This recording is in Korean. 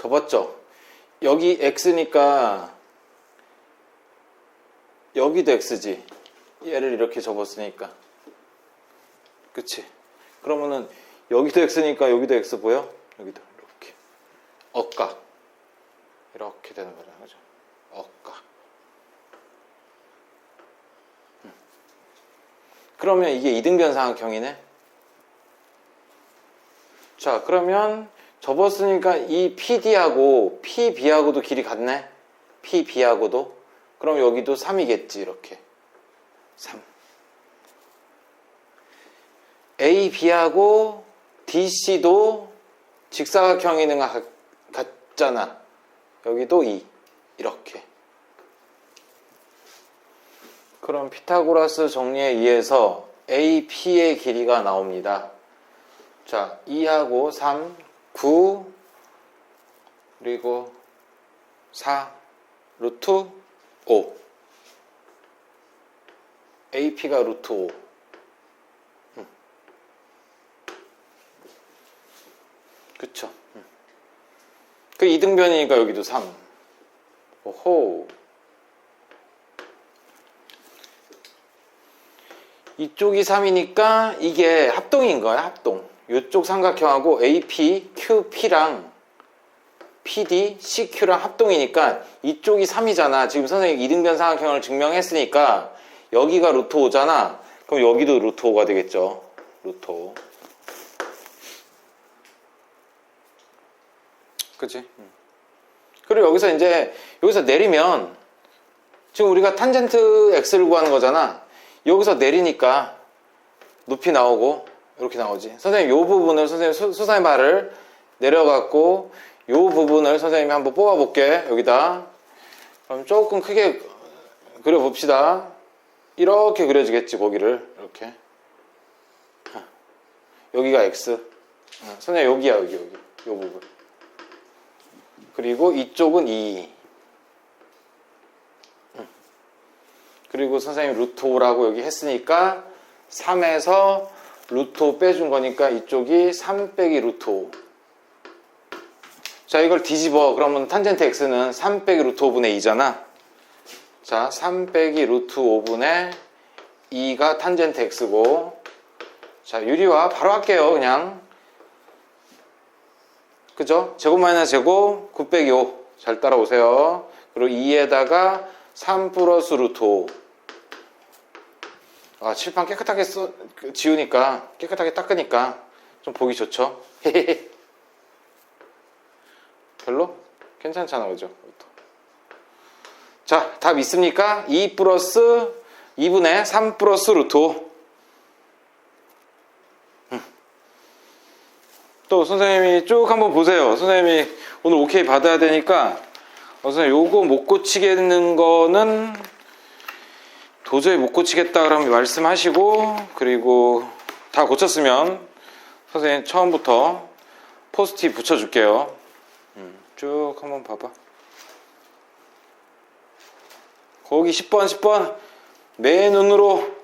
접었죠? 여기 x니까 여기도 x지. 얘를 이렇게 접었으니까. 그치? 그러면은 여기도 x니까 여기도 x 보여? 여기도 이렇게 억각 이렇게 되는 거잖아. 그죠? 억각. 그러면 이게 이등변삼각형이네. 자, 그러면 접었으니까 이 PD하고 PB하고도 길이 같네. PB하고도. 그럼 여기도 3이겠지. 이렇게 3. AB하고 DC도 직사각형이는 같잖아. 여기도 2. 이렇게. 그럼 피타고라스 정리에 의해서 AP의 길이가 나옵니다. 자, 2하고 3, 9, 그리고 4, 루트 5. AP가 루트 5. 그쵸? 그 이등변이니까 여기도 3. 오호. 이쪽이 3이니까 이게 합동인 거야, 합동. 이쪽 삼각형하고 AP, QP랑 PD, CQ랑 합동이니까 이쪽이 3이잖아. 지금 선생님 이등변 삼각형을 증명했으니까 여기가 루트 5잖아. 그럼 여기도 루트 5가 되겠죠. 루트 5. 그치? 그리고 여기서 내리면 지금 우리가 탄젠트 X를 구하는 거잖아. 여기서 내리니까 높이 나오고 이렇게 나오지. 선생님 요 부분을 수사의 말을 내려갖고 요 부분을 선생님이 한번 뽑아볼게. 여기다. 그럼 조금 크게 그려봅시다. 이렇게 그려지겠지. 거기를 이렇게. 여기가 X. 선생님 여기야. 여기 요 부분. 그리고 이쪽은 2. 그리고 선생님 루트 5라고 여기 했으니까 3에서 루트 5 빼준 거니까 이쪽이 3 빼기 루트 5. 자, 이걸 뒤집어. 그러면 탄젠트 x는 3 빼기 루트 5분의 2잖아. 자, 3 빼기 루트 5분의 2가 탄젠트 x고. 자, 유리화 바로 할게요. 그냥. 그죠? 제곱 마이너스 제곱 9 빼기 5. 잘 따라오세요. 그리고 2에다가 3 플러스 루트 5. 아, 칠판 깨끗하게 지우니까, 깨끗하게 닦으니까 좀 보기 좋죠? 별로? 괜찮잖아, 그죠? 자, 답 있습니까? 2 플러스 2분의 3 플러스 루트 5. 또 선생님이 쭉 한번 보세요. 선생님이 오늘 오케이 받아야 되니까 선생님 요거 못 고치겠는 거는 도저히 못 고치겠다 그러면 말씀하시고, 그리고 다 고쳤으면 선생님 처음부터 포스트잇 붙여줄게요. 쭉 한번 봐봐. 거기 10번 내 눈으로